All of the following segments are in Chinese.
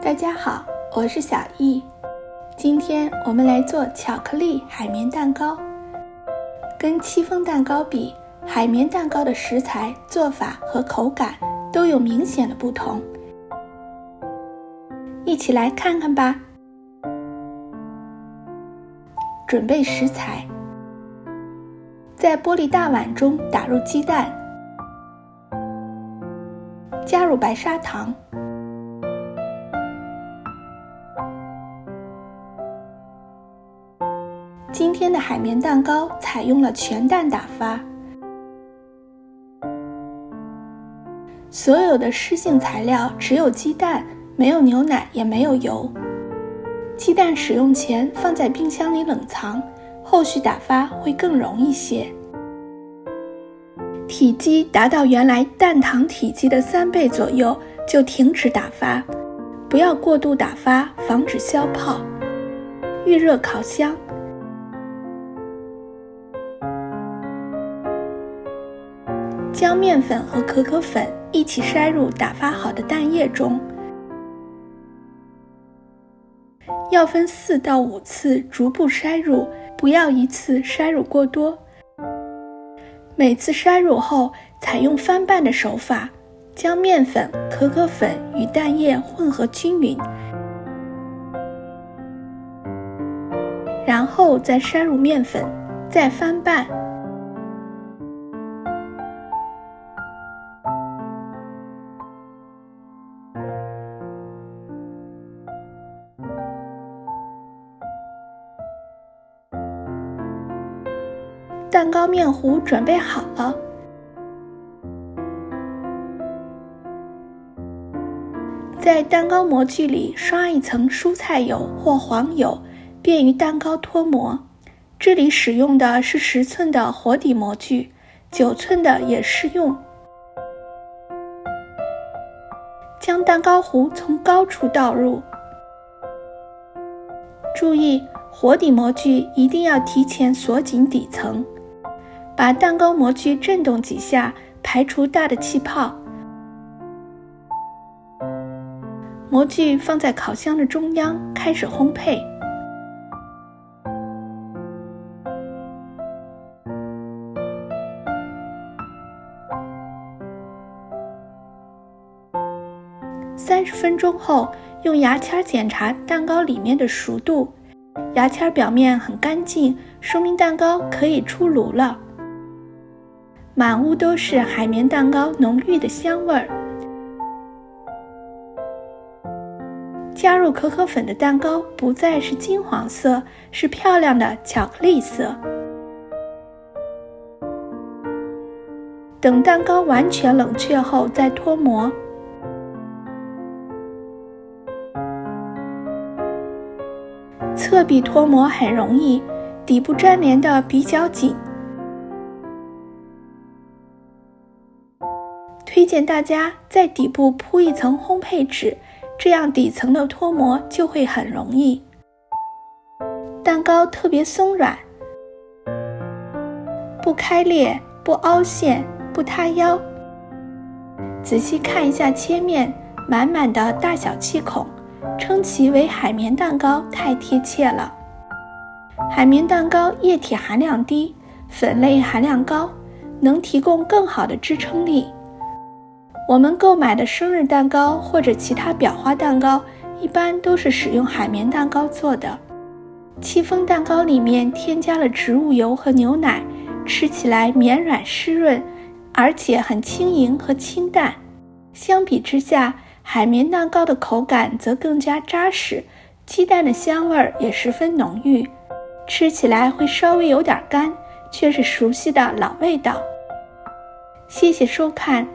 大家好，我是小易。今天我们来做巧克力海绵蛋糕。跟戚风蛋糕比，海绵蛋糕的食材、做法和口感都有明显的不同。一起来看看吧。准备食材：在玻璃大碗中打入鸡蛋，加入白砂糖，今天的海绵蛋糕采用了全蛋打发，所有的湿性材料只有鸡蛋，没有牛奶，也没有油。鸡蛋使用前放在冰箱里冷藏，后续打发会更容易些。体积达到原来蛋糖体积的3倍左右就停止打发，不要过度打发，防止消泡。预热烤箱。将面粉和可可粉一起筛入打发好的蛋液中，要分4到5次逐步筛入，不要一次筛入过多。每次筛入后，采用翻拌的手法，将面粉、可可粉与蛋液混合均匀，然后再筛入面粉，再翻拌。蛋糕面糊准备好了，在蛋糕模具里刷一层蔬菜油或黄油，便于蛋糕脱模。这里使用的是10寸的活底模具，9寸的也适用。将蛋糕糊从高处倒入，注意活底模具一定要提前锁紧底层。把蛋糕模具震动几下，排除大的气泡。模具放在烤箱的中央，开始烘焙。30分钟后，用牙签检查蛋糕里面的熟度，牙签表面很干净，说明蛋糕可以出炉了。满屋都是海绵蛋糕浓郁的香味儿。加入可可粉的蛋糕不再是金黄色，是漂亮的巧克力色。等蛋糕完全冷却后再脱模。侧壁脱模很容易，底部粘连的比较紧。推荐大家在底部铺一层烘焙纸，这样底层的脱模就会很容易。蛋糕特别松软，不开裂，不凹陷，不塌腰。仔细看一下切面，满满的大小气孔，称其为海绵蛋糕太贴切了。海绵蛋糕液体含量低，粉类含量高，能提供更好的支撑力。我们购买的生日蛋糕或者其他裱花蛋糕，一般都是使用海绵蛋糕做的。戚风蛋糕里面添加了植物油和牛奶，吃起来绵软湿润，而且很轻盈和清淡。相比之下，海绵蛋糕的口感则更加扎实，鸡蛋的香味也十分浓郁，吃起来会稍微有点干，却是熟悉的老味道。谢谢收看。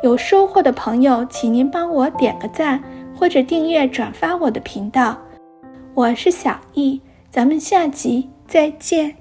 有收获的朋友，请您帮我点个赞，或者订阅转发我的频道。我是小易，咱们下集再见。